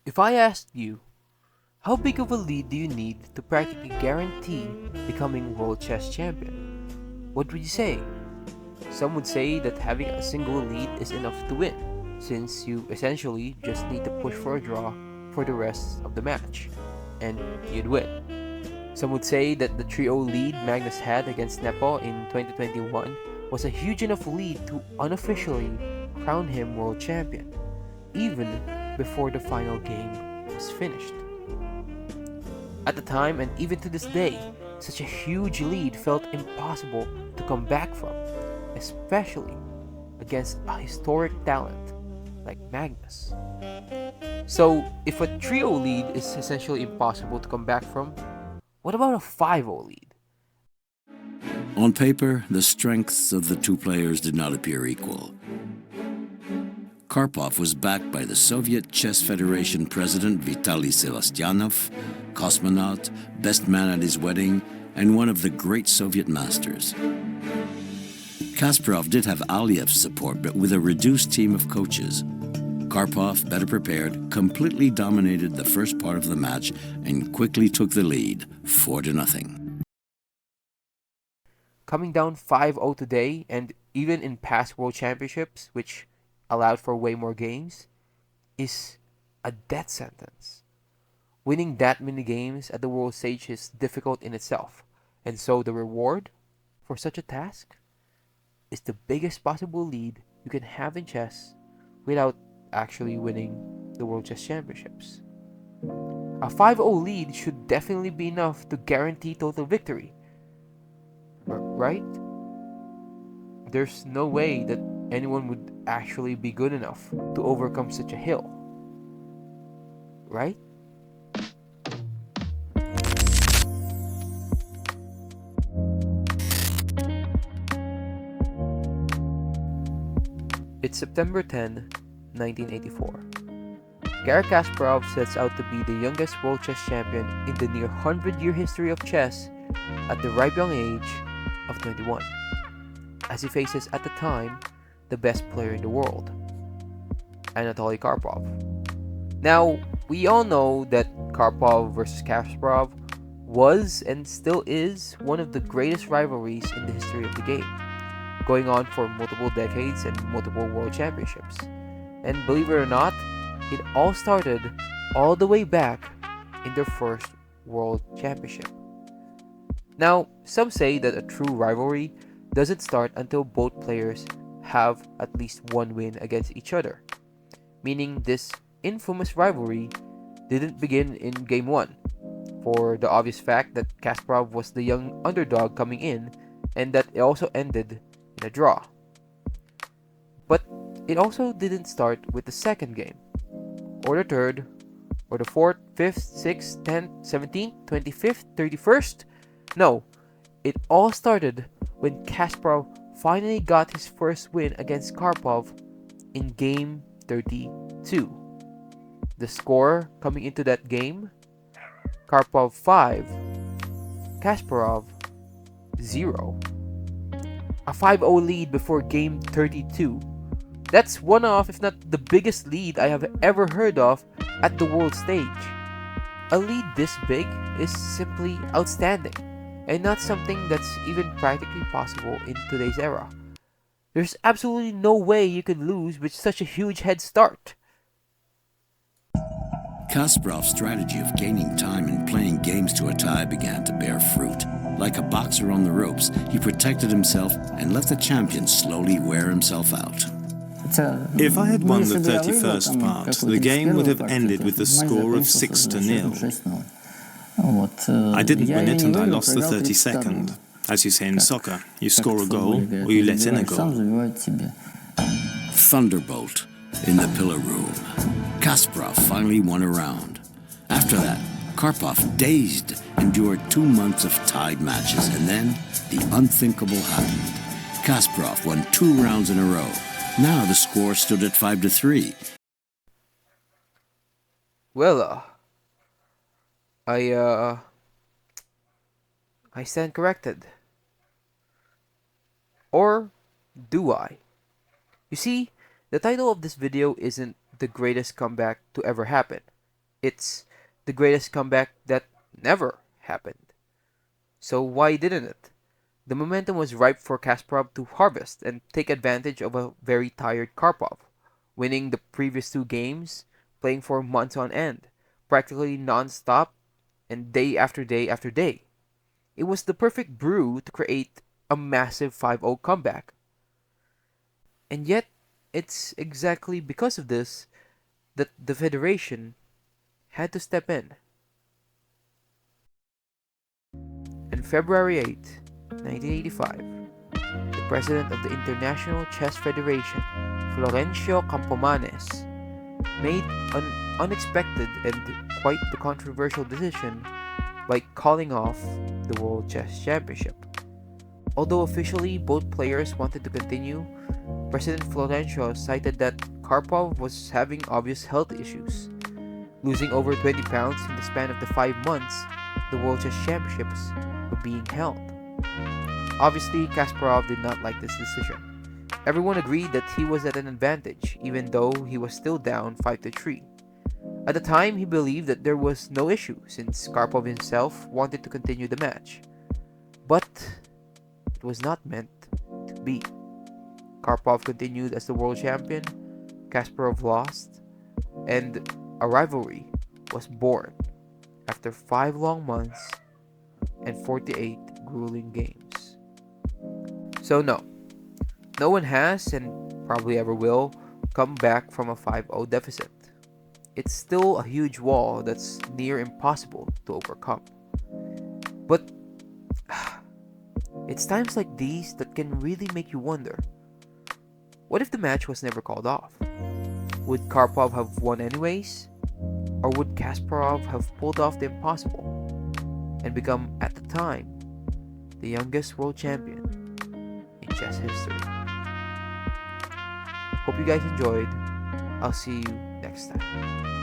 If I asked you, how big of a lead do you need to practically guarantee becoming World Chess Champion? What would you say? Some would say that having a single lead is enough to win, since you essentially just need to push for a draw for the rest of the match, and you'd win. Some would say that the 3-0 lead Magnus had against Nepo in 2021 was a huge enough lead to unofficially crown him world champion, even before the final game was finished. At the time, and even to this day, such a huge lead felt impossible to come back from, especially against a historic talent like Magnus. So, if a 3-0 lead is essentially impossible to come back from, what about a 5-0 lead? On paper, the strengths of the two players did not appear equal. Karpov was backed by the Soviet Chess Federation president Vitaly Sevastyanov, cosmonaut, best man at his wedding, and one of the great Soviet masters. Kasparov did have Aliyev's support, but with a reduced team of coaches. Karpov, better prepared, completely dominated the first part of the match and quickly took the lead, 4-0. Coming down 5-0 today, and even in past World Championships, which allowed for way more games, is a death sentence. Winning that many games at the world stage is difficult in itself, and so the reward for such a task is the biggest possible lead you can have in chess without actually winning the World Chess Championships. A 5-0 lead should definitely be enough to guarantee total victory, right? There's no way that anyone would actually be good enough to overcome such a hill, right? It's September 10, 1984. Garry Kasparov sets out to be the youngest world chess champion in the near 100-year history of chess at the ripe young age of 21, as he faces at the time the best player in the world, Anatoly Karpov. Now, we all know that Karpov versus Kasparov was and still is one of the greatest rivalries in the history of the game, going on for multiple decades and multiple world championships. And believe it or not, it all started all the way back in their first world championship. Now, some say that a true rivalry doesn't start until both players have at least one win against each other, meaning this infamous rivalry didn't begin in game 1, for the obvious fact that Kasparov was the young underdog coming in, and that it also ended in a draw. But it also didn't start with the second game, or the third, or the 4th, 5th, 6th, 10th, 17th, 25th, 31st. No, it all started when Kasparov finally got his first win against Karpov in game 32. The score coming into that game: Karpov 5, Kasparov 0. A 5-0 lead before game 32. That's one of, if not the biggest lead I have ever heard of at the world stage. A lead this big is simply outstanding, and not something that's even practically possible in today's era. There's absolutely no way you could lose with such a huge head start. Kasparov's strategy of gaining time and playing games to a tie began to bear fruit. Like a boxer on the ropes, he protected himself and let the champion slowly wear himself out. If I had won the 31st part, the game would have ended with a score of 6-0. I didn't win it and I lost the 32nd. As you say in soccer, you score a goal or you let in a goal. Thunderbolt in the pillar room. Kasparov finally won a round. After that, Karpov, dazed, endured 2 months of tied matches, and then the unthinkable happened. Kasparov won 2 rounds in a row. Now the score stood at 5-3. Well, I stand corrected. Or do I? You see, the title of this video isn't the greatest comeback to ever happen. It's the greatest comeback that never happened. So why didn't it? The momentum was ripe for Kasparov to harvest and take advantage of a very tired Karpov, winning the previous two games, playing for months on end, practically non-stop and day after day after day. It was the perfect brew to create a massive 5-0 comeback. And yet, it's exactly because of this that the Federation had to step in. On February 8, 1985, the president of the International Chess Federation, Florencio Campomanes, made an unexpected and quite the controversial decision by calling off the World Chess Championship. Although officially both players wanted to continue, President Florencio cited that Karpov was having obvious health issues. Losing over 20 pounds in the span of the 5 months the World Chess Championships were being held. Obviously, Kasparov did not like this decision. Everyone agreed that he was at an advantage, even though he was still down 5-3. At the time, he believed that there was no issue since Karpov himself wanted to continue the match. But it was not meant to be. Karpov continued as the world champion, Kasparov lost, and a rivalry was born after 5 long months and 48 grueling games. So no one has and probably ever will come back from a 5-0 deficit. It's still a huge wall that's near impossible to overcome. But it's times like these that can really make you wonder, what if the match was never called off? Would Karpov have won anyways? Or would Kasparov have pulled off the impossible and become, at the time, the youngest world champion in chess history? Hope you guys enjoyed. I'll see you next time.